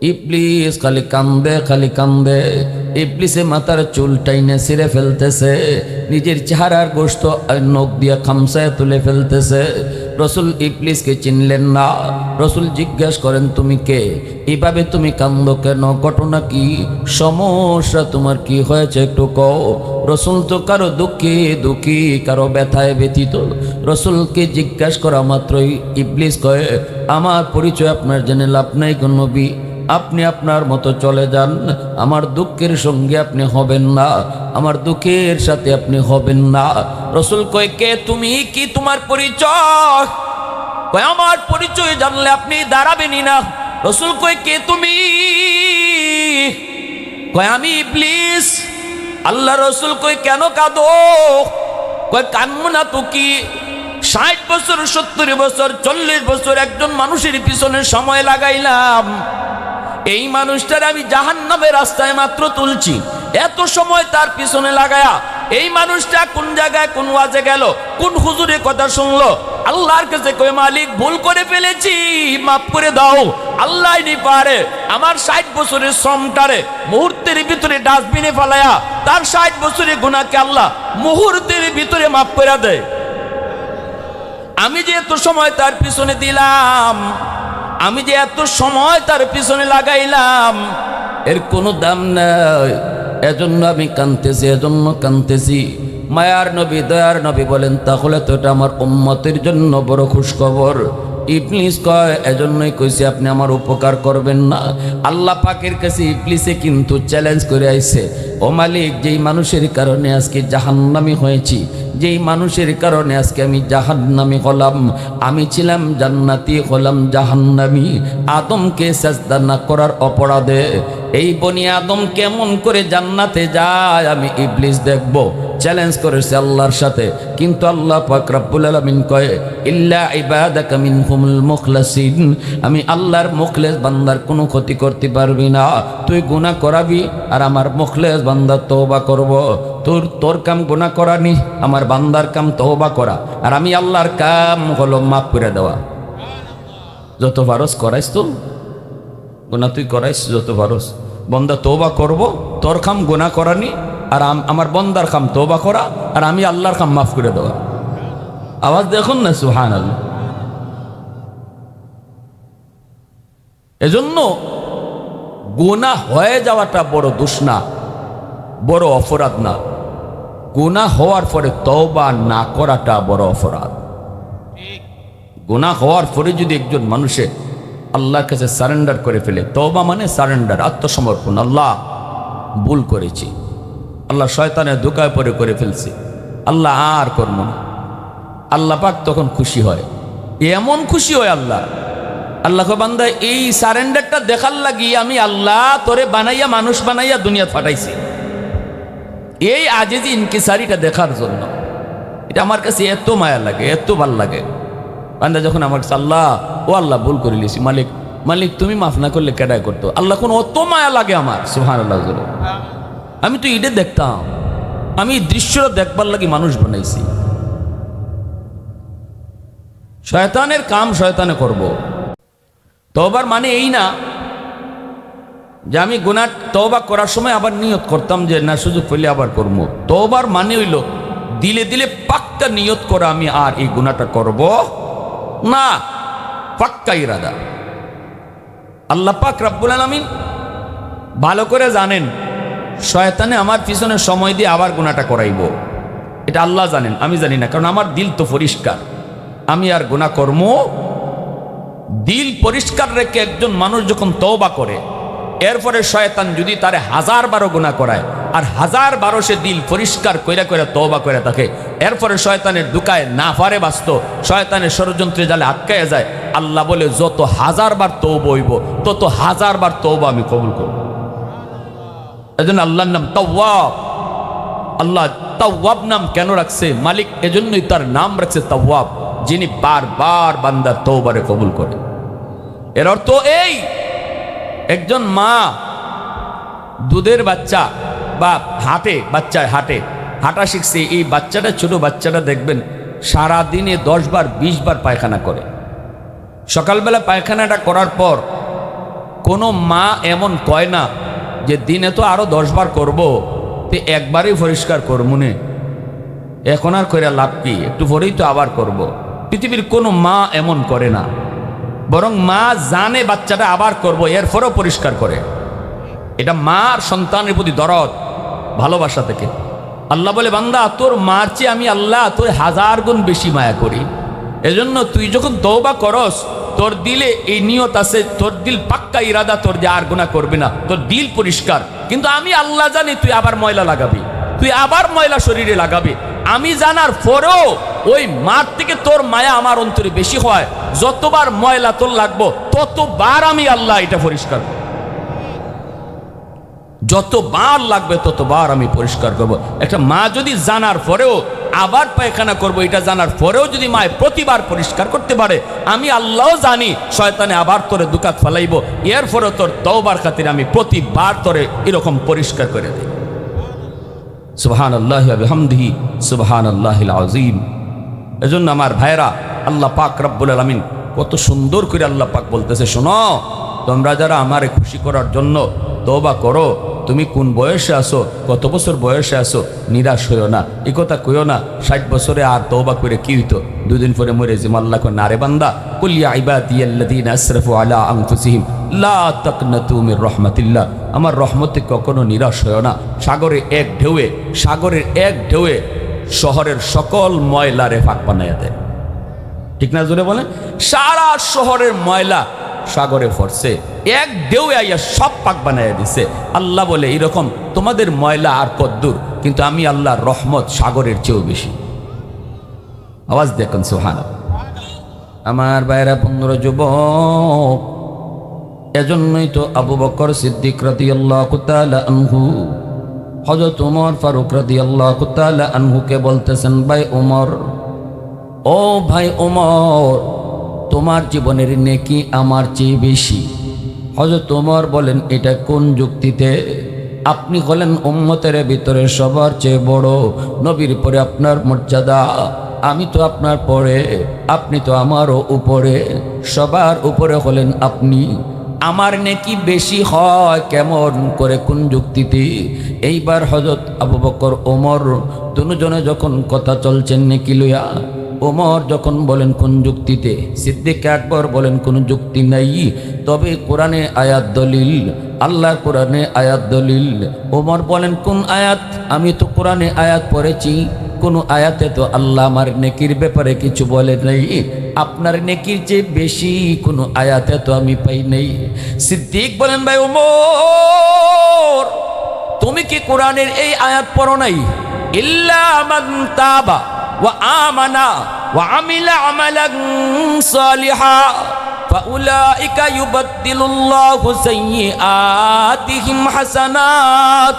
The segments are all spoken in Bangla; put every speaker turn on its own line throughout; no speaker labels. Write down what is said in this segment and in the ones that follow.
ইবলিস খালি কান্দে। ইবলিসে মাথার চুল টাইনে ছিঁড়ে ফেলতেছে, নিজের চেহারার গোশত নখ দিয়ে খামসায় তুলে ফেলতেছে। রসুল ইবলিসকে চিনলেন না। রসুল জিজ্ঞেস করেন, তুমি কে? এইভাবে তুমি কান্দো কেন? ঘটনা কি? সমস্যা তোমার কি হয়েছে একটু কও। রসুল তো কারো দুঃখী, কারো ব্যথায় ব্যথিত। রসুলকে জিজ্ঞেস করা মাত্রই ইবলিস কয়ে, আমার পরিচয় আপনার জেনে লাভ নাই গো নবী, আপনি আপনার মতো চলে যান। আমার দুঃখের সঙ্গে আপনি হবেন না, আমার দুঃখের সাথে আপনি হবেন না। রসুল কয়, কে তুমি? কি তোমার পরিচয়? কয়, আমার পরিচয় জানলে আপনি দাঁড়াবেনই না। রসুল কয়, কে তুমি? কয়, আমি ইবলিস। আল্লাহ রসুল কয়, কেন কাঁদো? কয়, কান্না না তো কি, 60 বছর 70 বছর 40 বছর একজন মানুষের পিছনে সময় লাগাইলাম, এই মানুষটার আমি জাহান্নামের রাস্তায় মাত্র তুলছি। এত সময় তার পিছনে লাগায়া এই মানুষটা কোন জায়গায় কোন ওয়াজে গেল, কোন হুজুরের কথা শুনলো, আল্লাহর কাছে কই, মালিক ভুল করে ফেলেছি, মাফ করে দাও। আল্লাহ নি পারে আমার 60 বছরের শ্রমটারে মুহূর্তের ভিতরে ডাস্টবিনে ফেলায়া তার 60 বছরের গুনাহকে আল্লাহ মুহূর্তের ভিতরে মাফ করে দেয়। আমি যে এত সময় তার পিছনে দিলাম, আমি যে এত সময় তার পিছনে লাগাইলাম, এর কোনো দাম নাই। এজন্য আমি কাঁদতেছি। মায়ার নবী, দয়ার নবী বলেন, তাহলে তো এটা আমার উম্মতের জন্য বড় খুশখবর। ইবলিস কয়, এজন্যই কইছি আপনি আমার উপকার করবেন না। আল্লাহ পাকের কাছে ইবলিসে কিন্তু চ্যালেঞ্জ করে আইছে, ও মালিক, যেই মানুষের কারণে আজকে জাহান্নামী হয়েছি, যেই মানুষের কারণে আজকে আমি জাহান্নামী হলাম, আমি ছিলাম জান্নাতি, হলাম জাহান্নামী। আদমকে সাজদা না করার অপরাধে এই বনি আদম কেমন করে জান্নাতে যায় আমি ইবলিস দেখব। চ্যালেঞ্জ করেছে আল্লাহর সাথে। কিন্তু আল্লাহ পাক রব্বুল আলামিন কয়, ইল্লা ইবাদাকা মিনহুমুল মুখলাসিন, আমি আল্লাহর মুখলেস বান্দার কোনো ক্ষতি করতে পারবি না। তুই গুনাহ করাবি আর আমার মুখলেস বান্দা তওবা করব। তোর কাম গুনাহ করানি, আমার বান্দার কাম তওবা করা, আর আমি আল্লাহর কাম হলো মাফ করে দেওয়া। যত পারস করাইস, তো গুনাহ তুই করাইস যত পারস, বন্দা তওবা করব, তোর কাম গুনাহ করানি, আর আমার বন্দার কাম তওবা করা, আর আমি আল্লাহর কাম মাফ করে দেওয়া। আওয়াজ দেখুন না, সুবহানাল্লাহ। এজন্য গুনাহ হয়ে যাওয়াটা বড় দোষ না, বড় অপরাধ না। গুনাহ হওয়ার পরে তওবা না করাটা বড় অপরাধ। গুনাহ হওয়ার পরে যদি একজন মানুষে আল্লাহর কাছে সারেন্ডার করে ফেলে, তওবা মানে সারেন্ডার, আত্মসমর্পণ। আল্লাহ ভুল করেছি, আল্লাহ শয়তানের ধোঁকায় পরে করে ফেলছি, আল্লাহ আর করব না। আল্লাহ পাক তখন খুশি হয়, এমন খুশি হয় আল্লাহ। আল্লাহ বান্দা, এই সারেন্ডারটা দেখার লাগি আমি আল্লাহ তোরে বানাইয়া, মানুষ বানাইয়া দুনিয়া ফাটাইছি, এই আজেজি ইনকিসারিটা দেখার জন্য। এটা আমার কাছে এত মায়া লাগে, এত ভাল লাগে। বান্দা যখন আমার কাছে, আল্লাহ, ও আল্লাহ ভুল করে লিছি, মালিক তুমি মাফ না করলে কেডাই করতো। আল্লাহ কোন অত মায়া লাগে আমার, সুবহানাল্লাহ। আমি তো ইডে দেখতাম, আমি দৃশ্যটা দেখবার লাগি মানুষ বানাইছি। শয়তানের কাম শয়তানে করব। তওবার মানে এই না যে আমি গুনাহ তওবা করার সময় আবার নিয়ত করতাম যে না, সুযোগ পেলে আবার করবো। তওবার মানে হইল দিলে দিলে পাক্কা নিয়ত করা, আমি আর এই গুনাহটা করব না, পাক্কা ইরাদা। আল্লাহ পাক রব্বুল আলামিন ভালো করে জানেন শয়তানে আমার পিছনে সময় দিয়ে আবার গুনাহটা করাইব, এটা আল্লাহ জানেন, আমি জানি না। কারণ আমার দিল তো পরিষ্কার, আমি আর গুনাহ করব। দিল পরিষ্কার রেখে একজন মানুষ যখন তওবা করে, এরপরে শয়তান যদি তারে 1000 গুনাহ করায়, আর 1000 সে দিল পরিষ্কার কইরা কইরা তওবা করে থাকে, এরপরে শয়তানের দুকায় না পারে বাঁচত, শয়তানের ষড়যন্ত্রে জালে আটকায় যায়, আল্লাহ বলে যত 1000 তওবা হইব তত 1000 তওবা আমি কবুল করব। এজন্য আল্লাহর নাম তাওয়াব। আল্লাহ তাওয়াব নাম কেন রাখছে? মালিক এজন্যই তার নাম রাখছে তাওয়াব, যিনি বারবার বান্দার তওবারে কবুল করে। এর অর্থ এই, একজন মা দুধের বাচ্চা বা হাঁটা শিখছে, এই বাচ্চাটা, ছোট বাচ্চাটা দেখবেন সারাদিনে 10 বার 20 বার পায়খানা করে। সকালবেলা পায়খানাটা করার পর কোনো মা এমন কয় না যে দিনে তো আরো 10 বার করবো, তো একবারই পরিষ্কার করবো নে, এখন আর করে লাভ কি, একটু পরেই তো আবার করব। পৃথিবীর কোনো মা এমন করে না, বরং মা জানে বাচ্চাটা আবার করব, এরপরও পরিষ্কার করে। এটা মার সন্তানের প্রতি দরদ, ভালোবাসা থেকে। আল্লাহ বলে, বান্দা তোর মার চেয়ে আমি আল্লাহ তোর 1000 গুণ বেশি মায়া করি। এজন্য তুই যখন তওবা করস, তোর দিলে এই নিয়ত আছে, তোর দিল পাক্কা ইরাদা তোর যে আর গুনাহ করবি না, তোর দিল পরিষ্কার। কিন্তু আমি আল্লাহ জানি তুই আবার ময়লা লাগাবি, তুই আবার ময়লা শরীরে লাগাবি। আমি জানার পরেও ওই মার থেকে তোর মায়া আমার অন্তরে বেশি হয়। যতবার ময়লা তোর লাগবো ততবার আমি আল্লাহ এটা পরিষ্কার করব, যতবার লাগবে ততবার আমি পরিষ্কার করব। একটা মা যদি জানার পরেও আবার পায়খানা করব, এটা জানার পরেও যদি মায় প্রতিবার পরিষ্কার করতে পারে, আমি আল্লাহও জানি শয়তানে আবার তোরে দুকাত ফেলাইব, এরপরেও তোর তওবার খাতিরে আমি প্রতিবার তোরে এরকম পরিষ্কার করে দিই। সুবহানাল্লাহি ওয়া বিহামদিহি সুবহানাল্লাহিল আযীম। এজন্য আমার ভাইরা, আল্লাহ পাক রব্বুল আলামিন কত সুন্দর করে আল্লাহ পাক বলতেছে, শোনো তোমরা যারা আমারে খুশি করার জন্য তওবা করো, তুমি কোন বয়সে আসো, কত বছর বয়সে আসো, নিরাশ হইও না। এই কথা কইও না 60 বছরে আর তওবা করে কি হইতো, 2 দিন পরে মরে যে আল্লাহ কয়, না রে বান্দা, কুল ইয়া ইবাদিয়াল্লাযীনা আসরাফু আলা আনফুসিহিম লা তাকনাতু মির রাহমাতিল্লাহ, আমার রহমতে কখনো নিরাশ হইও না। সাগরের এক ঢেউয়ে শহরের সকল ময়লারে ফাঁক বানাইয়া দেয়, ঠিক না? জোরে বলেন, সারা শহরের ময়লা সাগরে পড়ছে, এক ঢেউয়ে আইয়া সব পাক বানাইয়া দিছে। আল্লাহ বলে, এরকম তোমাদের ময়লা আর কদ্দুর, কিন্তু আমি আল্লাহর রহমত সাগরের চেয়েও বেশি। আওয়াজ দেখুন সুবহানাল্লাহ। আমার ভাইরা, 15 যুবক, এজন্যই তো আবু বকর সিদ্দিক রাদিয়াল্লাহু তাআলা আনহু হযরত ওমর ফারুক রাদিয়াল্লাহু তাআলা আনহুকে বলতেছেন, ভাই ওমর, ও ভাই ওমর, তোমার জীবনের নেকি আমার চেয়ে বেশি। হযরত ওমর বলেন, এটা কোন যুক্তিতে? আপনি হলেন উম্মতের ভিতরে সবার চেয়ে বড়, নবীর পরে আপনার মর্যাদা, আমি তো আপনার পরে, আপনি তো আমারও উপরে, সবার উপরে হলেন আপনি। আমার নেকি বেশি হয় কেমন করে, কোন যুক্তিতে? এইবার হযরত আবু বকর ওমর দুজনে যখন কথা চলছেন নেকি লইয়া, ওমর যখন বলেন কোন যুক্তিতে, সিদ্দিক আকবর বলেন কোন যুক্তি নাই, তবে কোরআনে আয়াত দলিল, আল্লাহর কোরআনে আয়াত দলিল। ওমর বলেন, কোন আয়াত? আমি তো কোরআনে আয়াত পড়েছি, কোন আয়াতে তো আল্লাহ আমার নেকির ব্যাপারে কিছু বলে নাই, আপনার নেকির চেয়ে বেশি কোন আয়াতে তো আমি পাই নাই। সিদ্দিক বলেন, ভাই ওমর, তুমি কি কোরআনের এই আয়াত পড়ো নাই? ইল্লা মান তাবা ওয়া আমানা ওয়া আমিলা আমালান সালিহা ফাউলাইকা ইউবাদদিলুল্লাহু সাইয়্যাতিহিম হাসানাত।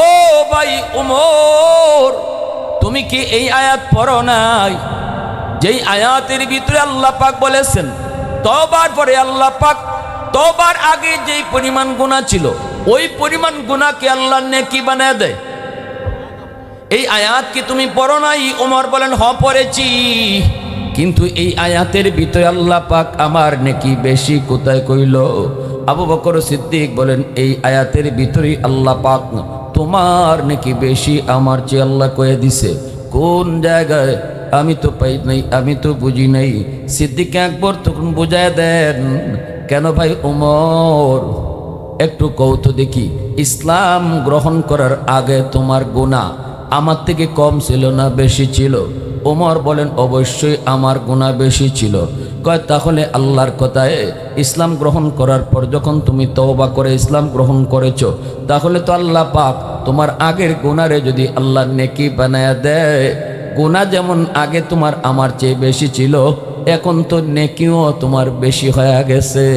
ও ভাই ওমর, তুমি কি এই আয়াত পড়ো নাই? যেই আয়াতের ভিতরে আল্লাহ পাক বলেছেন, তওবার পরে আল্লাহ পাক তওবার আগে যেই পরিমাণ গুনাহ ছিল, ওই পরিমাণ গুনাহকে আল্লাহ নেকি বানায় দেয়। এই আয়াত কি তুমি পড়ো নাই? ওমর বলেন, হ পড়েছি, কিন্তু এই আয়াতের ভিতরে আল্লাহ পাক আমার নেকি বেশি কোথায় কইল? আবু বকর সিদ্দিক বলেন, এই আয়াতের ভিতরে আল্লাহ পাক তোমার নেকি বেশি আমার চেয়ে আল্লাহ কয়ে দিছে। কোন জায়গায়? আমি তো পাই নাই, আমি তো বুঝি নাই। সিদ্দিক আকবর তখন বুঝায় দেন, কেন ভাই ওমর, একটু কৌত দেখি, ইসলাম গ্রহণ করার আগে তোমার গুনাহ আমার থেকে কম ছিল না বেশি ছিল? ওমর বলেন, অবশ্যই আমার গুনাহ বেশি ছিল। কয়, তাহলে আল্লাহর কথায় ইসলাম গ্রহণ করার পর যখন তুমি তওবা করে ইসলাম গ্রহণ করেছো, তাহলে তো আল্লাহ পাক তোমার আগের গুনারে যদি আল্লাহ নেকি বানায়া দেয়, গুনাহ যেমন আগে তোমার আমার চেয়ে বেশি ছিল, এখন তো নেকিও তোমার বেশি হয়ে গেছে।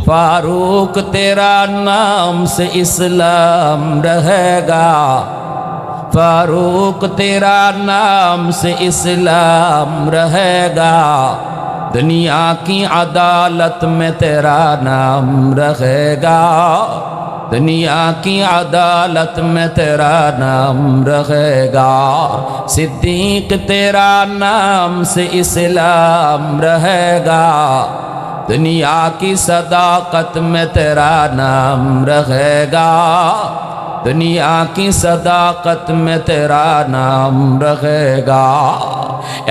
ফারুক তেরা নাম সে ইসলাম রহেগা, फारूक तेरा नाम से इस्लाम रहेगा, दुनिया की अदालत में तेरा नाम रहेगा, दुनिया की अदालत में तेरा नाम रहेगा, सिद्दीक तेरा नाम से इस्लाम रहेगा, दुनिया की सदाकत में तेरा नाम रहेगा, दुनिया की सदाकत में तेरा नाम रहेगा।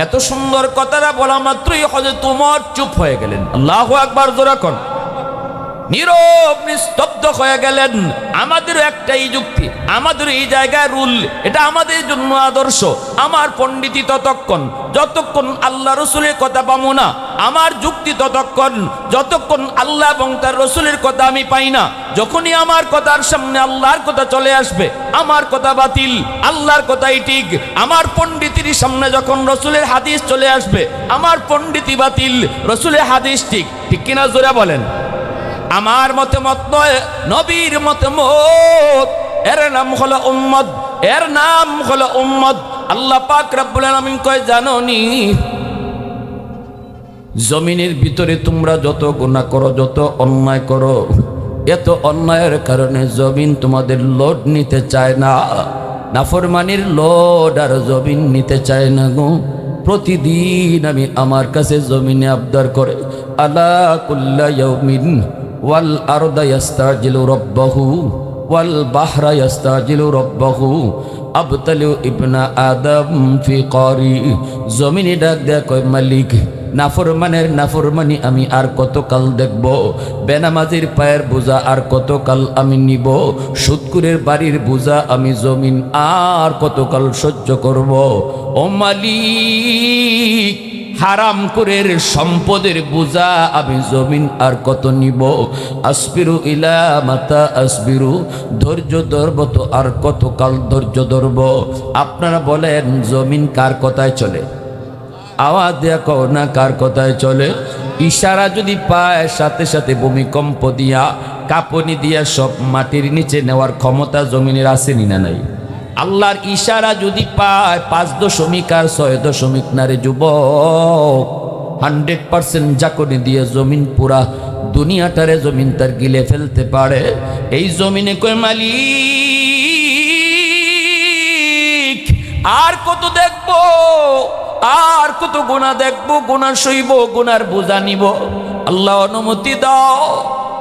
এত সুন্দর কথাটা বলা মাত্রই হযরত ওমর চুপ হয়ে গেলেন। আল্লাহু আকবার জোরে কোন, নীরব নিস্তব্ধ হয়ে গেলেন। আমাদের একটাই যুক্তি, আমাদের এই জায়গায় রুল, এটা আমাদের জন্য আদর্শ। আমার পণ্ডিতি ততক্ষণ যতক্ষণ আল্লাহ রসুলের কথা পাবো না, আমার যুক্তি ততক্ষণ যতক্ষণ আল্লাহ এবং তার রসুলের কথা আমি পাই না। যখনই আমার কথার সামনে আল্লাহর কথা চলে আসবে, আমার কথা বাতিল, আল্লাহর কথাই ঠিক। আমার পণ্ডিতির সামনে যখন রসুলের হাদিস চলে আসবে, আমার পণ্ডিতি বাতিল, রসুলের হাদিস ঠিক। ঠিক কিনা জোরে বলেন। আমার মতামত নয়, নবীর মতামত, এর নাম হলো উম্মত, এর নাম হলো উম্মত। আল্লাহ পাক রব্বুল আলামিন কয়, জানোনি জমিনের ভিতরে তোমরা যত গুনাহ করো, যত অন্যায় করো, এত অন্যায়ের কারণে জমিন তোমাদের লোড নিতে চায় না, নাফরমানির লোড আর জমিন নিতে চায় না গো। প্রতিদিন আমি আমার কাছে জমিনে আবদার করে, আলা কুল্লা ইয়াউমিন ওয়াল আরদা ইয়াস্তাজিলু রাব্বাহু ওয়াল বাহরা ইয়াস্তাজিলু রাব্বাহু আবতালু ইবনা আদম ফি কারি। জমিনে ডাক দেয়া কয়, মালিক নাফরমানের নাফরমানি আমি আর কতকাল দেখব, বেনামাজির পায়ের বোঝা আর কতকাল আমি নিব, সুদকুরের বাড়ির বোঝা আমি জমিন আর কতকাল সহ্য করব। ও মালিক, হারাম করের সম্পদের বোঝা আমি জমিন আর কত নিব। আসবিরু ইলা মাতা আসবিরু, ধৈর্য ধরব তো আর কতকাল ধৈর্য ধরব। আপনারা বলেন জমিন কার কথায় চলে? আওয়াজ দেয়া কও না, কার কথায় চলে? ইশারা যদি পায় সাথে সাথে ভূমিকম্প দিয়া, কাঁপুনি দিয়া সব মাটির নিচে নেওয়ার ক্ষমতা জমিনের আসেনি না নাই? আল্লাহর ইশারা যদি পায় 5 আর 6 নারে যুবক, 100% জাকনি দিয়ে জমিন পুরা দুনিয়াটারে জমিন তার গিলে ফেলতে পারে। এই জমিনে কই, মালিক আর কত দেখবো, আর কত গুনাহ দেখবো, গুনাহ সইব, গুনার বোঝা নিব। আল্লাহ অনুমতি দাও,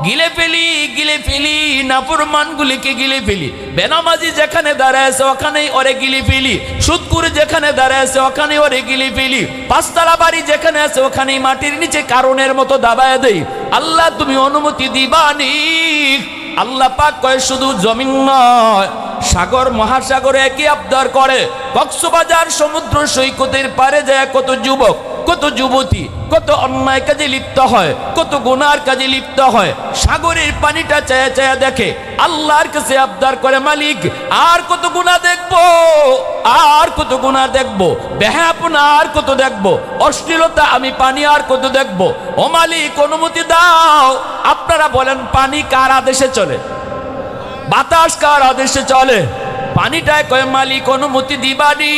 গিলে ফেলি, গিলে ফেলি, নাফরমানগুলিকে গিলে ফেলি। বেনামাজি যেখানে দাঁড়ায় আছে ওখানেই ওরে গিলে ফেলি, সুদকুর যেখানে দাঁড়ায় আছে ওখানেই ওরে গিলে ফেলি, 5 তলা বাড়ি যেখানে আছে ওখানেই মাটির নিচে কারণের মতো দাবায় দেই। আল্লাহ তুমি অনুমতি দিবানি। আল্লাহ পাক কয়, শুধু জমিন নয়, সাগর মহাসাগরে একই আবদার করে। কক্সবাজার সমুদ্র সৈকতের পারে যায় কত যুবক, কত যুবতী, কত অন্যায় কাজে লিপ্ত হয়, কত গুনার কাজে লিপ্ত হয়। সাগরের পানিটা চায়া চায়া দেখে, আল্লাহর কাছে আবদার করে, মালিক আর কত গুনাহ দেখবো, আর কত গুনাহ দেখবো, বেহায়াপনা আর কত দেখবো, অশ্লীলতা আমি পানি আর কত দেখবো। ও মালিক অনুমতি দাও। আপনারা বলেন পানি কার আদেশে চলে? বাতাস কার আদেশে চলে? পানিটায় কয়, মালিক অনুমতি দিবানি।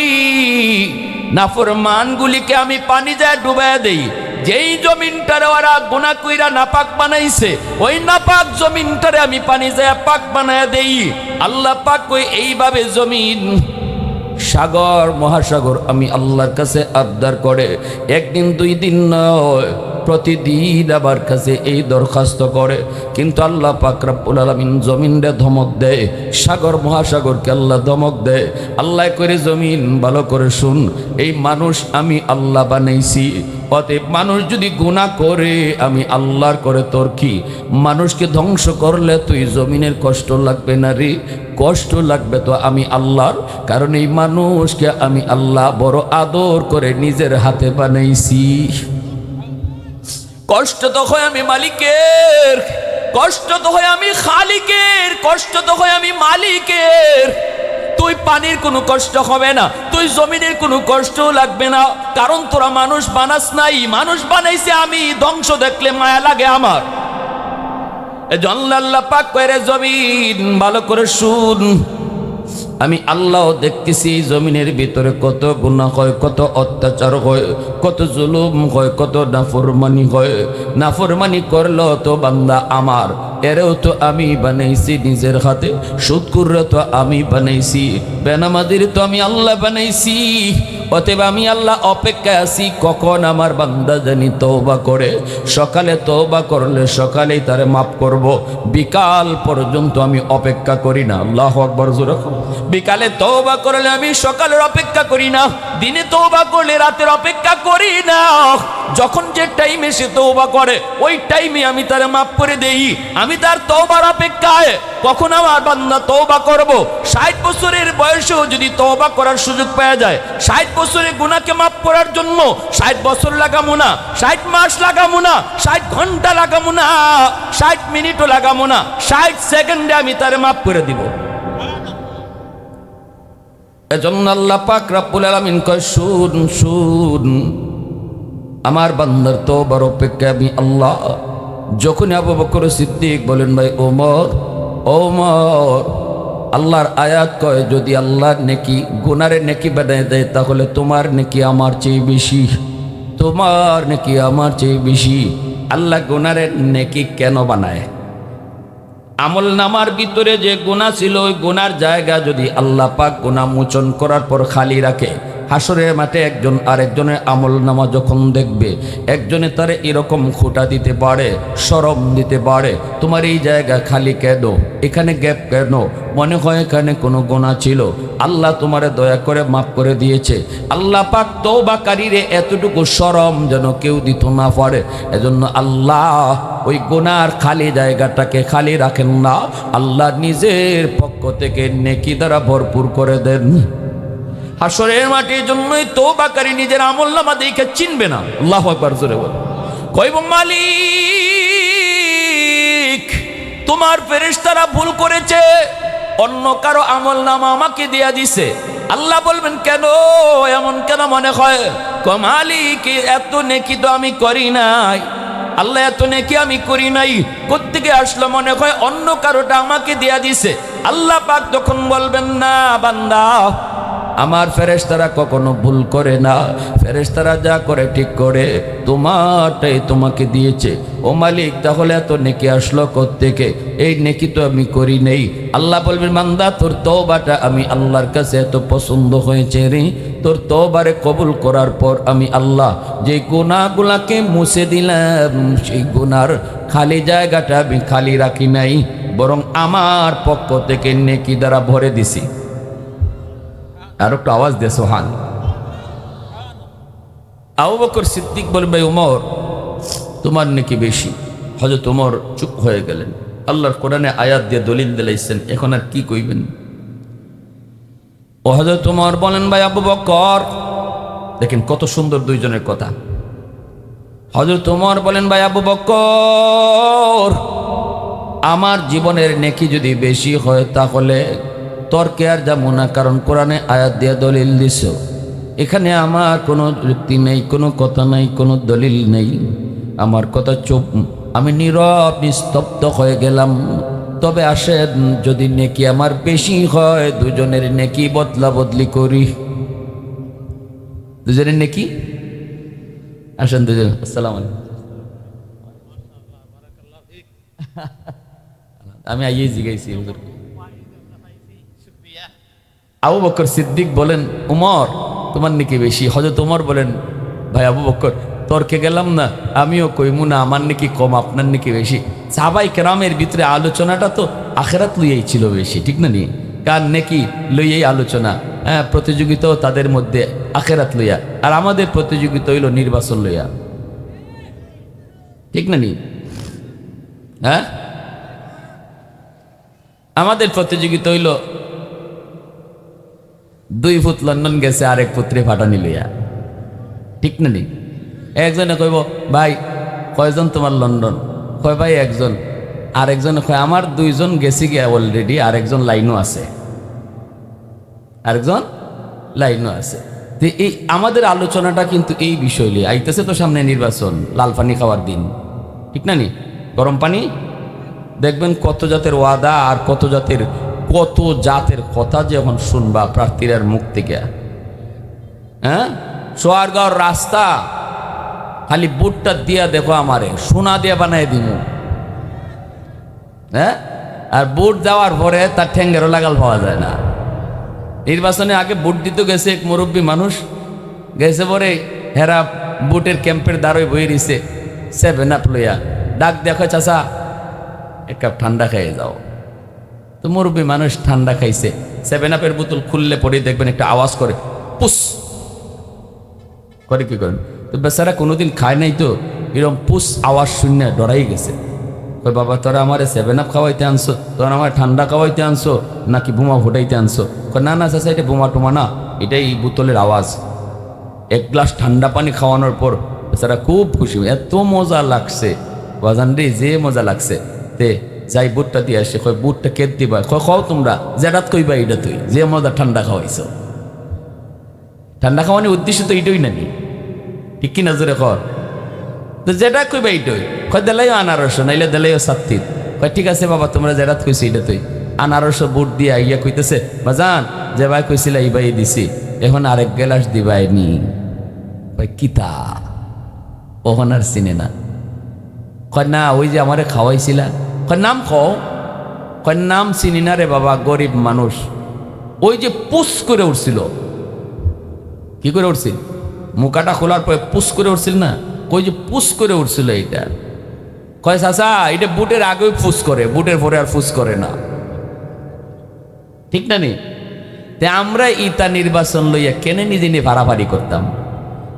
নাফরমানগুলিকে আমি পানি যায় ডুবাইয়া দেই। যেই জমিনটারে ওরা গুনাহ কইরা নাপাক বানাইছে, ওই নাপাক জমিনটারে আমি পানি যায় পাক বানায়া দেই। আল্লাহ পাক কই, এইভাবে জমিন, সাগর মহাসাগর আমি আল্লাহর কাছে আবদার করে, একদিন 2 দিন নয়, প্রতিদিন আমার কাছে এই দরখাস্ত করে। কিন্তু আল্লাহ পাক রব্বুল আলামিন জমিনরে ধমক দেয়, সাগর মহাসাগরকে আল্লাহ ধমক দেয়। আল্লাহ করে, জমিন ভালো করে শুন, এই মানুষ আমি আল্লাহ বানাইছি, অতএব মানুষ যদি গুনাহ করে আমি আল্লাহর করে তোর কি? মানুষকে ধ্বংস করলে তুই জমিনের কষ্ট লাগবে না রে? কষ্ট লাগবে তো আমি আল্লাহর, কারণ এই মানুষকে আমি আল্লাহ বড় আদর করে নিজের হাতে বানাইছি। কষ্ট তো হয় আমি মালিকের, কষ্ট তো হয় আমি খালিকের, কষ্ট তো হয় আমি মালিকের। তুই পানির কোনো কষ্ট হবে না, তুই জমিনের কোনো কষ্ট লাগবে না, কারণ তোরা মানুষ বানাস নাই, মানুষ বানাইছে আমি। ধ্বংস দেখলে মায়া লাগে আমার। আল্লাহ পাক কইরে, জমিন ভালো করে শুন, আমি আল্লাহ দেখতেছি এই জমিনের ভিতরে কত গুনাহ হয়, কত অত্যাচার হয়, কত জুলুম হয়, কত নাফরমানি হয়। নাফরমানি করলো তো বান্দা আমার, এরেও তো আমি বানাইছি নিজের হাতে, সুদকুররে তো আমি বানাইছি, বেনামাজির তো আমি আল্লাহ বানাইছি। অতএব আমি আল্লাহ অপেক্ষায় আছি কখন আমার বান্দা জানি তওবা করে। সকালে তওবা করলে সকালেই তারে মাফ করব, বিকাল পর্যন্ত আমি অপেক্ষা করি না। আল্লাহু আকবার জোরে। বিকালে তওবা করলে আমি সকালের অপেক্ষা করি না, দিনে তওবা করলে রাতের অপেক্ষা করি না। যখন যে টাইমে সে তওবা করে ওই টাইমে আমি তারে মাফ করে দেই। আমি তার তওবার অপেক্ষায়। কখন আমার বান্দা তওবা করব? 60 বছরের বয়সেও যদি তওবা করার সুযোগ পাওয়া যায়, 60 বছরের গুনাহকে মাফ করার জন্য 60 বছর লাগামো না, 60 মাস লাগামো না, 60 ঘন্টা লাগামো না, 60 মিনিটও লাগামো না, 60 সেকেন্ডে আমি তারে মাফ করে দিব। এজন্য আল্লাহ পাক রব্বুল আলামিন কয়, শুন শুন আমার বান্দার তওবার অপেক্ষায় আমি আল্লাহ। যখন আবু বকর সিদ্দিক বলেন, ভাই ওমর, ওমর, আল্লাহর আয়াত কয় যদি আল্লাহর নেকি গুনারে নেকি বানায় দেয় তাহলে তোমার নেকি আমার চেয়ে বেশি, তোমার নেকি আমার চেয়ে বেশি। আল্লাহ গুনারে নেকি কেন বানায়? আমল নামার ভিতরে যে গুনাহ ছিল ওই গুনার জায়গা যদি আল্লাহ পাক গুনাহ মোচন করার পর খালি রাখে, হাসরের মাঠে একজন আরেকজনের আমল নামা যখন দেখবে, একজনে তারে এরকম খোঁটা দিতে পারে, শরম দিতে পারে, তোমার এই জায়গা খালি কেন, এখানে গ্যাপ কেন, মনে হয় এখানে কোনো গুনাহ ছিল, আল্লাহ তোমারে দয়া করে মাফ করে দিয়েছে। আল্লাহ পাক তওবাকারীরে এতটুকু শরম যেন কেউ দিত না পারে। এজন্য আল্লাহ ওই গুনার খালি জায়গাটাকে খালি রাখেন না, আল্লাহ নিজের পক্ষ থেকে নেকি দ্বারা ভরপুর করে দেন। হাসরের মাটির জন্যই তওবাকারী নিজের আমলনামা দেখে চিনবে না। আল্লাহু আকবার জোরে বল। কইব মালিক তোমার ফেরেশতারা ভুল করেছে, অন্য কারো আমলনামা আমাকে দিয়া দিছে। আল্লাহ বলবেন কেন, এমন কেন মনে হয়? কয় মালিক এত নেকি তো আমি করি নাই, আল্লাহ এত নেকি আমি করি নাই, কোত্থেকে আসলো? মনে হয় অন্য কারোটা আমাকে দিয়া দিছে। আল্লাহ পাক তখন বলবেন না বান্দা, আমার ফেরেশতারা কখনো ভুল করে না, ফেরেশতারা যা করে ঠিক করে, তোমারটাই তোমাকে দিয়েছে। ও মালিক তাহলে এত নেকি আসলো কোত্থেকে? এই নেকি তো আমি করি নেই। আল্লাহ বলবেন বান্দা তোর তওবাটা আমি আল্লাহর কাছে এত পছন্দ হয়েছে রে, তোর তওবারে কবুল করার পর আমি আল্লাহ যে গুনাহগুলাকে মুছে দিলাম, সেই গুনার খালি জায়গাটা আমি খালি রাখি নাই, বরং আমার পক্ষ থেকে নেকি দ্বারা ভরে দিছি। আর একটু আওয়াজ দে সুবহান। আবু বকর সিদ্দিক বলেন, ভাই ওমর তোমার নাকি বেশি। হযরত ওমর চুপ হয়ে গেলেন। আল্লাহর কোরআনে আয়াত দিয়ে দলিল দিলাইছেন, এখন আর কি কইবেন? ও হযরত ওমর বলেন, ভাই আবু বকর, দেখেন কত সুন্দর দুইজনের কথা। হযরত ওমর বলেন, ভাই আবু বকর, আমার জীবনের নেকি যদি বেশি হয় তাহলে তর্কে আর যাবো না, কারণ কোরআনে আয়াত দিয়ে দলিল দিছ। এখানে আমার কোনো যুক্তি নেই, কোনো কথা নাই, কোনো দলিল নেই, আমার কথা চুপ। আমি নীরব নিস্তব্ধ হয়ে গেলাম। তবে আসেন যদি নেকি আমার বেশি হয় দুজনের নেকি বদলা বদলি করি। দুজনের নেকি আসেন দুজন। আসসালামু আলাইকুম। আমি আইয়ে জিগাইছি হুজুর। আবু বকর সিদ্দিক বলেন, উমর তোমার নাকি বেশি। হযরত উমর বলেন, ভাই আবু বকর তর্কে গেলাম না, আমিও কইমু না আমার নাকি কম আপনার নাকি বেশি। সাহাবায়ে কেরামের ভিতরে আলোচনাটা তো আখিরাত লইয়াই ছিল বেশি, ঠিক না? নি কার নাকি লইয়াই আলোচনা, হ্যাঁ, প্রতিযোগিতাও তাদের মধ্যে আখিরাত লইয়া, আর আমাদের প্রতিযোগিতা হইল নির্বাচন লইয়া, ঠিক না? নি হ্যাঁ, আমাদের প্রতিযোগিতা হইল 2 ফুট লন্ডন গেছে আরেক পুত্রে ফাটানি লইয়া, ঠিক না? নি একজনে কইব, ভাই কয়জন তোমার লন্ডন? কয় ভাই একজন। আরেকজনে কয় আমার 2 জন গেছি গিয়া অলরেডি, আরেকজন লাইনও আছে, আরেকজন লাইনও আছে। তো এই আমাদের আলোচনাটা কিন্তু এই বিষয় নিয়ে আইতেছে। তো সামনে নির্বাচন, লাল পানি খাওয়ার দিন, ঠিক না? নি গরম পানি দেখবেন কত জাতের ওয়াদা আর কত জাতের কথা যখন শুনবা প্রার্থীর মুখ থেকে, হ্যাঁ, সোয়ারগাঁওর রাস্তা খালি বুটটা দিয়া দেখো আমারে সোনা দিয়া বানাই দিব, হ্যাঁ, আর বুট দেওয়ার পরে তার ঠেঙ্গেরও লাগাল পাওয়া যায় না। নির্বাচনে আগে বুট দিতে গেছে এক মুরব্বী মানুষ, গেছে পরে হেরা বুটের ক্যাম্পের দ্বারই বই রইছে 7 আপ লইয়া ডাক দেখো চাচা এক কাপ ঠান্ডা খেয়ে যাও। তো মুরব্বী মানুষ ঠান্ডা খাইছে, 7 আপের বোতল খুললে পরে দেখবেন একটা আওয়াজ করে পুস করে, কি করেন? তো বেচারা কোনোদিন খায় নাই, তো এরকম পুস আওয়াজ শুনে ডরাই গেছে। কই বাবা তোরা আমার 7 আপ খাওয়াইতে আনছো, তোরা আমার ঠান্ডা খাওয়াইতে আনছো নাকি বোমা ফুটাইতে আনছো? না না চাচা, এটা বোমা টোমা না, এটাই এই বোতলের আওয়াজ। এক গ্লাস ঠান্ডা পানি খাওয়ানোর পর বেচারা খুব খুশি, এত মজা লাগছে বাজান রে, যে মজা লাগছে। তে যাই বুটটা দিয়ে আসে, কই বুটটা কেট দিবা? খাও তোমরা যেটাত কইবা এটা তুই যে মজা ঠান্ডা খাওয়াইছ। ঠান্ডা খাওয়ানোর উদ্দেশ্য তো এইটাই নাকি, ঠিক কি নজরে কর? তো যেটা কইবা এইটাই, কয় দেলাইও আনারস, নাইলে দেলাইও সাত্তির। কয় ঠিক আছে বাবা তোমরা যেটাত কইছি এটা তুই। আনারস বুট দিয়া ইয়া কইতেছে বাজান যে ভাই কইছিলা এই ভাই দিছি, এখন আরেক গ্লাস দিবাই নি। কয় কিতা? ওহন আর চিনে না। কয় না ওই যে আমারে খাওয়াইছিলা। কয় নাম খাও? কয় নাম চিনি না রে বাবা, গরিব মানুষ। ওই যে পুস করে উঠছিল, কি করে উঠছিল? মুখাটা খোলার পরে পুস করে উঠছিল না, কই যে পুস করে উঠছিল এইটা। কয় চাচা এটা বুটের আগেই ফুস করে, বুটের পরে আর ফুস করে না, ঠিক না নি? তে আমরা ইতা নির্বাচন লইয়া কেনে নিজে নিয়ে ভাড়াভাড়ি করতাম,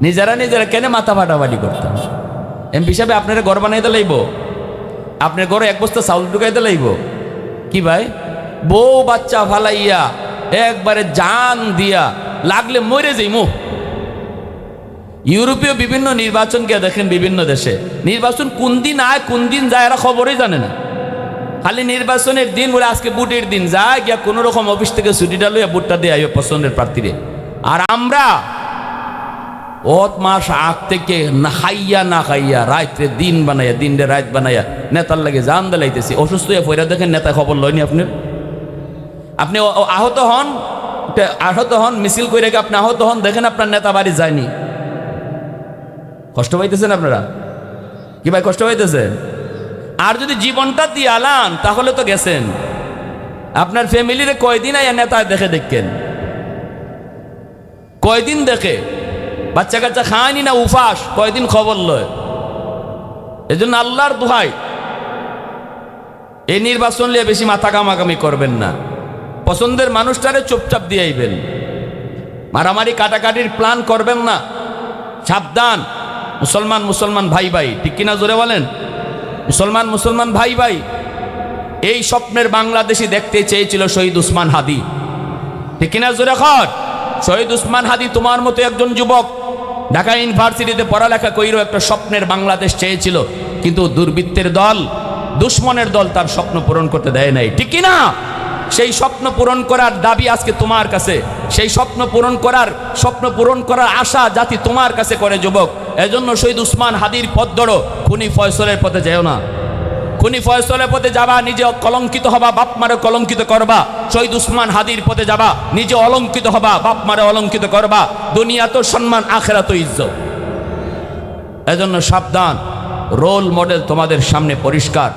নিজেরা কেনে মাথা ফাটাফাটি করতাম? এমপি সাহেব আপনারা ঘর বানাইতে লাইব, আপনার ঘরে এক বস্তা চাউল ঢুকাইতে লাইব কি ভাই? বউ বাচ্চা ফালাইয়া একবারে জান দিয়া লাগলে মরে যাইমু। ইউরোপীয় বিভিন্ন নির্বাচন গিয়ে দেখেন, বিভিন্ন দেশে নির্বাচন কোন দিন আয় কোন দিন যায় এরা খবরই জানে না। খালি নির্বাচনের দিন বলে আজকে বুটের দিন, যায় গিয়া কোনো রকম অফিস থেকে ছুটিটা লইয়া বুটটা দিয়ে আইও পছন্দের প্রার্থীরে। আর আমরা ওত মাস আগ থেকে না খাইয়া রাত্রে দিন বানাইয়া, দিন রে রাত বানাইয়া নেতার লাগে জান দেলাইতেছি। অসুস্থ হয়ে ফইরা দেখেন নেতা খবর লয়নি। আপনি আহত হন মিছিল করে রেখে আপনি আহত হন, দেখেন আপনার নেতা বাড়ি যায়নি। কষ্ট পাইতেছেন আপনারা কি ভাই? কষ্ট পাইতেছেন? আর যদি জীবনটা দিয়ে আলান তাহলে তো গেছেন। আপনার ফ্যামিলিরে কয়দিন আইয়া নেতা দেখেন, কয়দিন দেখে? বাচ্চা কাচ্চা খায়নি না উফাস, কয়দিন খবর লয়। এই জন্য আল্লাহর দোহাই এই নির্বাচন নিয়ে বেশি মাথা কামাকামি করবেন না। পছন্দের মানুষটারে চুপচাপ দিয়ে আইবেন, মারামারি কাটাকাটির প্ল্যান করবেন না। সাবধান, মুসলমান ভাই, ঠিক কিনা জোরে বলেন? মুসলমান ভাই, এই স্বপ্নের বাংলাদেশি দেখতে চেয়েছিল শহীদ উসমান হাদি, ঠিক কিনা জোরে খর? শহীদ উসমান হাদি তোমার মতো একজন যুবক ঢাকা ইউনিভার্সিটিতে পড়ালেখা কইরও একটা স্বপ্নের বাংলাদেশ চেয়েছিল, কিন্তু দুর্বৃত্তের দল, দুশ্মনের দল তার স্বপ্ন পূরণ করতে দেয় নাই, ঠিক কিনা? সেই স্বপ্ন পূরণ করার দাবি আজকে তোমার কাছে, সেই স্বপ্ন পূরণ করার আশা জাতি তোমার কাছে করে যুবক। এজন্য শহীদ উসমান হাদির পথ ধরো, খুনি ফয়সলের পথে যেও না। খুনি ফয়সলের পথে যাবা নিজে কলঙ্কিত হবা, বাপ মারে কলঙ্কিত করবা। শহীদ উসমান হাদির পথে যাবা নিজে অলঙ্কিত হবা, বাপ মারে অলঙ্কিত করবা। দুনিয়া তো সম্মান, আখেরা তো ইজ্জত। এজন্য সাবধান, রোল মডেল তোমাদের সামনে পরিষ্কার।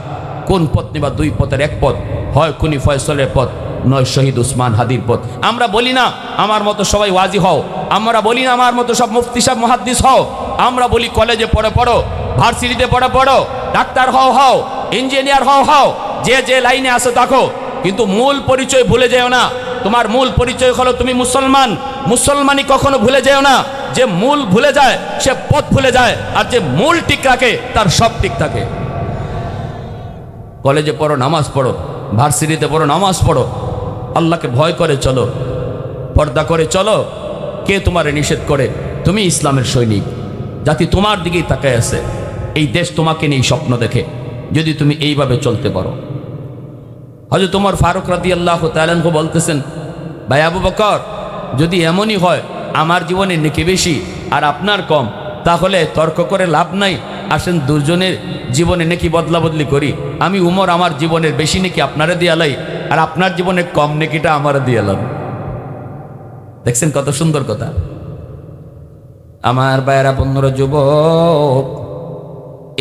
কোন পথ নিবা? দুই পথের এক পথ, হয় খুনি ফয়সলের পথ, নয় শহীদ উসমান হাদির পথ। আমরা বলি না আমার মতো সবাই ওয়াজি হও, আমরা বলি না আমার মতো সব মুফতি সাহেব মুহাদ্দিস হও, আমরা বলি কলেজে পড়ো, ভার্সিটিতে পড়ো, ডাক্তার হও, ইঞ্জিনিয়ার হও, যে লাইনে আসো দেখো, কিন্তু মূল পরিচয় ভুলে যেও না। তোমার মূল পরিচয় হলো তুমি মুসলমান। মুসলমানই কখনো ভুলে যেও না। যে মূল ভুলে যায় সে পথ ভুলে যায়, আর যে মূল ঠিক রাখে তার সব ঠিক থাকে। কলেজে পড়ো, নামাজ পড়ো, ভার্সিটিতে পড়ো, নামাজ পড়ো, আল্লাহকে ভয় করে চলো, পর্দা করে চলো। কে তোমারে নিষেধ করে? তুমি ইসলামের সৈনিক, জাতি তোমার দিকেই তাকায় আছে। এই দেশ তোমাকে নিয়ে স্বপ্ন দেখে, যদি তুমি এইভাবে চলতে পারো। হযরত ওমর ফারুক রাদিয়াল্লাহু তাআলা আনহু বলতেছেন, ভাই আবু বকর, যদি এমনই হয় আমার জীবনে নেকি বেশি আর আপনার কম, তাহলে তর্ক করে লাভ নাই। আসেন দুজনের জীবনে নেকি বদলা বদলি করি। আমি উমর আমার জীবনের বেশি নেকি আপনারা দিয়ালাই, আর আপনার জীবনে কম নেকিটা আমার দিয়ালাম। দেখছেন কত সুন্দর কথা। আমার ভাইয়েরা, বন্ধুরা, যুবক,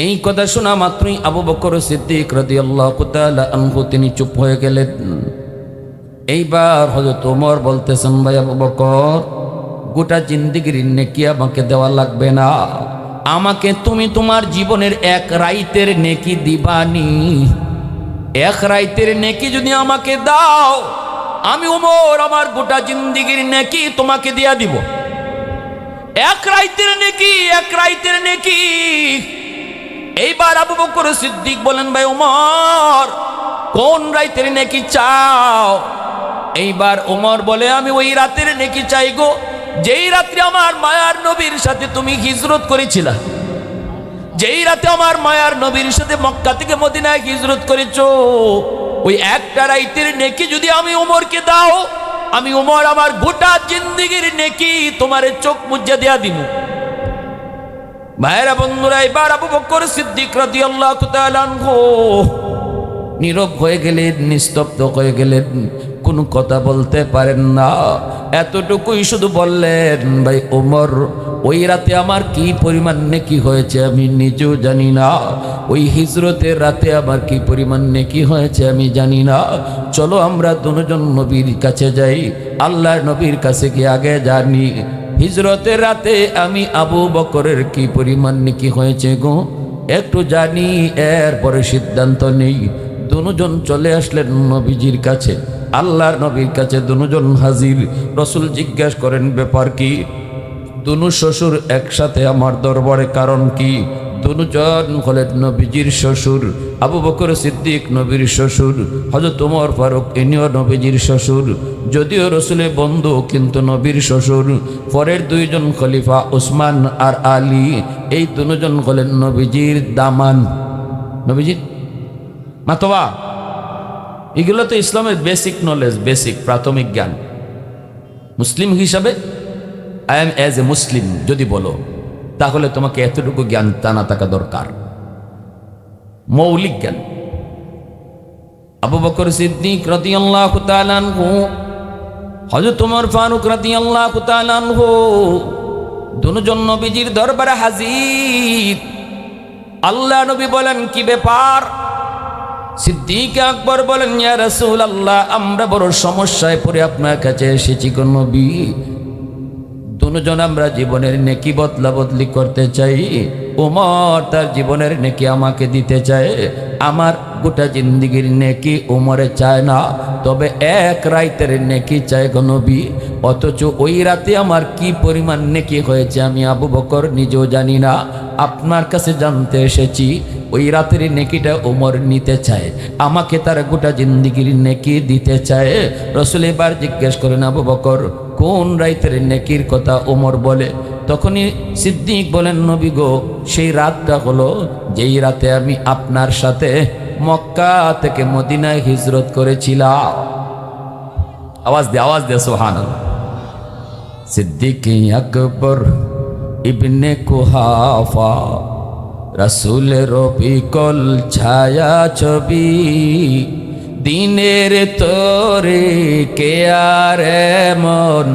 এই কথা শোনা মাত্রই আবু বকর সিদ্দিক রাদিয়াল্লাহু তাআলা আনহু তিনি চুপ হয়ে গেলেন। এইবার হযরত ওমর বলতেছেন, ভাই আবু বকর, গোটা জিন্দেগির নেকি আমাকে দেওয়া লাগবে না, আমাকে তুমি তোমার জীবনের এক রাইতের নেকি দিবানি। এক রাইতের নেকি যদি আমাকে দাও, আমি ওমর আমার গোটা জিন্দেগির নেকি তোমাকে দিয়া দিব। এক রাইতের নেকি, এক রাইতের নেকি। এইবার আবু বকর সিদ্দিক বলেন, ভাই ওমর কোন রাইতের নেকি চাও? এইবার ওমর বলে, আমি ওই রাতের নেকি চাই গো যেই রাত্রে আমার মায়ার নবীর সাথে তুমি হিজরত করেছিলা, যেই রাতে আমার মায়ার নবীর সাথে মক্কা থেকে মদিনায় হিজরত করেছো, ওই একটা রাইতের নেকি যদি আমি ওমরকে দাও, আমি ওমর আমার গোটা জিন্দেগির নেকি তোমার চোখ মুজ্জা দিয়া দিব। ভাইরা বন্ধুরা, এবার আবু বকর সিদ্দিক রাদিয়াল্লাহু তাআলা আনহু নীরব হয়ে গেলেন, নিস্তব্ধ হয়ে গেলেন, কোনো কথা বলতে পারেন না। এতটুকুই শুধু বললেন, ভাই ওমর ওই রাতে আমার কি পরিমাণ নেকি হয়েছে আমি নিজেও জানি না, ওই হিজরতের রাতে আমার কি পরিমাণ নেকি হয়েছে আমি জানি না। চলো আমরা দুজন নবীর কাছে যাই, আল্লাহর নবীর কাছে গিয়ে আগে জানি হিজরতের রাতে আমি আবু বকরের কি পরিমাণ নেকি হয়েছে গো, একটু জানি, এরপরে সিদ্ধান্ত নেই। দুজন চলে আসলেন নবীজির কাছে, আল্লাহর নবীর কাছে দুজন হাজির। রসুল জিজ্ঞাসা করেন, ব্যাপার কি? দুনু শ্বশুর একসাথে আমার দরবারে, কারণ কি? দুজন হলেন নবীজির শ্বশুর, আবু বকর সিদ্দিক নবীর শ্বশুর, হযরত ওমর ফারুক ইনিও নবীজির শ্বশুর। যদিও রসুলের বন্ধু কিন্তু নবীর শ্বশুর। পরের দুইজন খলিফা উসমান আর আলী, এই দুজন হলেন নবীজির দামান, নবীজির মাতোয়া। এগুলো তো ইসলামের বেসিক নলেজ, বেসিক প্রাথমিক জ্ঞান। মুসলিম হিসাবে আই এম অ্যাজ এ মুসলিম যদি বলো, তাহলে তোমাকে এতটুকু জ্ঞান জানা থাকা দরকার, মৌলিক জ্ঞান। আবু বকর সিদ্দিক রাদিয়াল্লাহু তাআলা আনহু, হযরত ওমর ফারুক রাদিয়াল্লাহু তাআলা আনহু দুজন নবীজির দরবারে হাজির। আল্লাহ নবী বলেন, কি ব্যাপার? সিদ্দিক আকবর বলেন, ইয়া রাসূলুল্লাহ, আমরা বড় সমস্যায় পড়ে আপনার কাছে এসেছি গো নবী। দুজন আমরা জীবনের নেকি বদলা বদলি করতে চাই। ওমর তার জীবনের নেকি আমাকে দিতে চায়, আমার গোটা জিন্দেগির নেকি ওমরে চায় না, তবে এক রাতের নেকি চায় গো নবী। অথচ ওই রাতে আমার কি পরিমাণ নেকি হয়েছে আমি আবু বকর নিজেও জানি না, আপনার কাছে জানতে এসেছি। ওই রাতের নেকিটা ওমর নিতে চায়, আমাকে তার গোটা জিন্দেগির নেকি দিতে চায়। রসুল এবার জিজ্ঞেস করেন, আবু বকর কোন রাতের নেকির কথা ওমর বলে? তখনই সিদ্দিক বলেন, নবী গো, সেই রাতটা হলো যেই রাতে আমি আপনার সাথে মক্কা থেকে মদিনায় হিজরত করেছিলাম। আওয়াজ দে সুবহানাল্লাহ। সিদ্দিক আকবর ইবনে কুহাফা, রাসূলের বিকল ছায়া ছবি, দিনের তোরে কে আর এমন,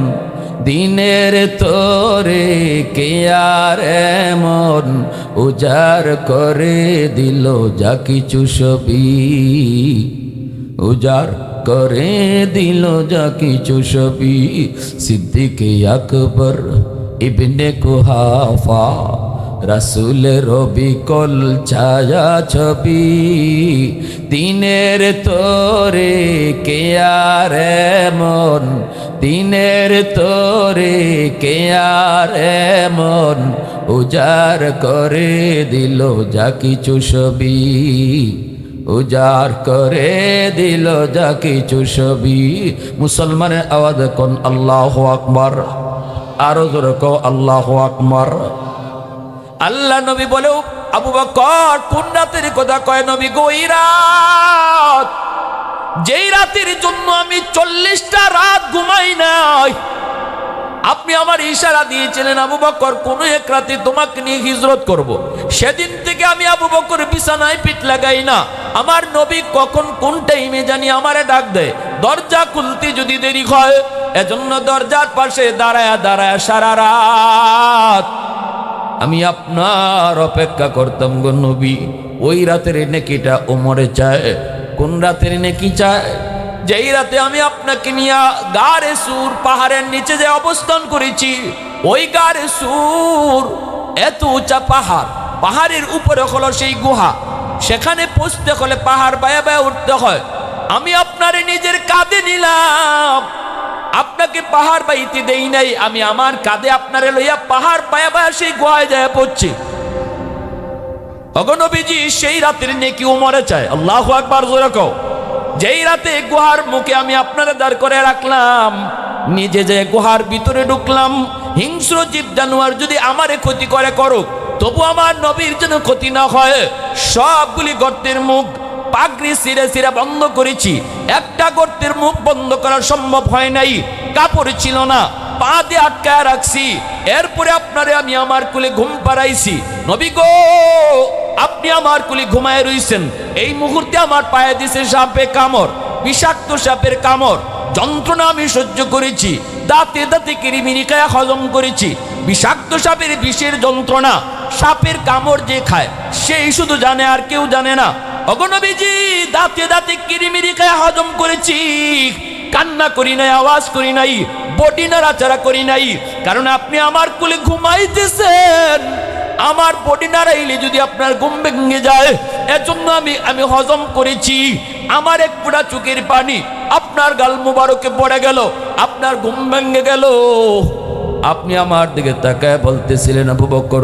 দিনের তোরে কে আর এমন, উজাড় করে দিল যা কিছু সবই, উজাড় করে দিল যা কিছু সবই। সিদ্দিক আকবর ইবনে কুহাফা, রাসূলের বিকল ছায়া ছবি, দিনের তোরে কে আর এমন, দিনের তোরে কে আর এমন, উজাড় করে দিল যা কিছু সবই, উজাড় করে দিল যা কিছু সবই। মুসলমানের আওয়াজ কোন আল্লাহু আকবার, আরো জোরে কও আল্লাহু আকবার। আল্লাহ নবী বলেও, আবু বকর কোন রাতের কথা কয়? নবী গো, এই রাত, যেই রাতের জন্য আমি 40টা রাত ঘুমাই নাই। আপনি আমার ইশারা দিয়েছিলেন, আবু বকর কোন এক রাতে তোমাকে নিয়ে হিজরত করব। সেদিন থেকে আমি আবু বকর বিছানায় পিঠ লাগাই না। আমার নবী কখন কোন টাইমে জানি আমারে ডাক দেয়, দরজা খুলতে যদি দেরি হয়, এজন্য দরজার পাশে দাঁড়ায়া দাঁড়ায়া সারা রাত আমি আপনার অপেক্ষা করতাম গো নবী। ওই রাতের নেকিটা ওমরে চায়। কোন রাতের নেকি চায়? যেই রাতে আমি আপনাকে নিয়ে গারে সুর পাহাড়ের নিচে যে অবস্থান করেছি, ওই গারে সুর এত উঁচা পাহাড়, পাহাড়ের উপরে হলো সেই গুহা, সেখানে পৌঁছতে হলে পাহাড় বায়া বায়া উঠতে হয়। আমি আপনারে নিজের কাঁধে নিলাম, আপনাকে পাহাড় বাইতে দেই নাই, আমি আমার কাঁধে আপনারে লইয়া পাহাড় বায়া বায়া সেই গুহায় যায় পড়ছি। নবীজি সেই রাতের নেকি উমরে চায়। আল্লাহু আকবার, জোরে কও। যেই রাতে গুহার মুখে আমি আপনারা দাঁড় করে রাখলাম, নিজে যে গুহার ভিতরে ঢুকলাম, হিংস্র জীব জানোয়ার যদি আমারে ক্ষতি করে করুক, তবু আমার নবীর জন্য ক্ষতি না হয়। সবগুলি গর্তের মুখ পাগড়ি ছিঁড়ে ছিঁড়ে বন্ধ করেছি, একটা গর্তের মুখ বন্ধ করা সম্ভব হয় নাই, কাপড় ছিল না, পা দিয়ে আটকায় রাখছি। এরপরে আপনারে আমি আমার কুলে ঘুম পাড়াইছি। নবী গো, আপনি আমার কুলে ঘুমায় রইছেন, এই মুহূর্তে আমার পায়ে দিছে সাপে কামড়, বিষাক্ত সাপের কামড়, যন্ত্রণা আমি সহ্য করেছি, দাঁতে দাঁতে কিরিমিরিকায় হজম করেছি। বিষাক্ত সাপের বিষের যন্ত্রণা, সাপের কামড় যে খায় সেই শুধু জানে, আর কেউ জানে না। নবীজি, দাঁতে দাঁতে কিরিমিরিকায় হজম করেছি, কান্না করি নাই, আওয়াজ করি নাই, বডি নাড়াচাড়া করি নাই, কারণ আপনি আমার কোলে ঘুমাইতেছেন। আমার বডি নাড়াইলে যদি আপনার ঘুম ভেঙে যায়, এজন্য আমি হজম করেছি। আমার এক ফোঁটা চোখের পানি আপনার গাল মুবারকে পড়ে গেল, আপনার ঘুম ভেঙে গেল। আপনি আমার দিকে তাকায় বলতেছিলেন, আবু বকর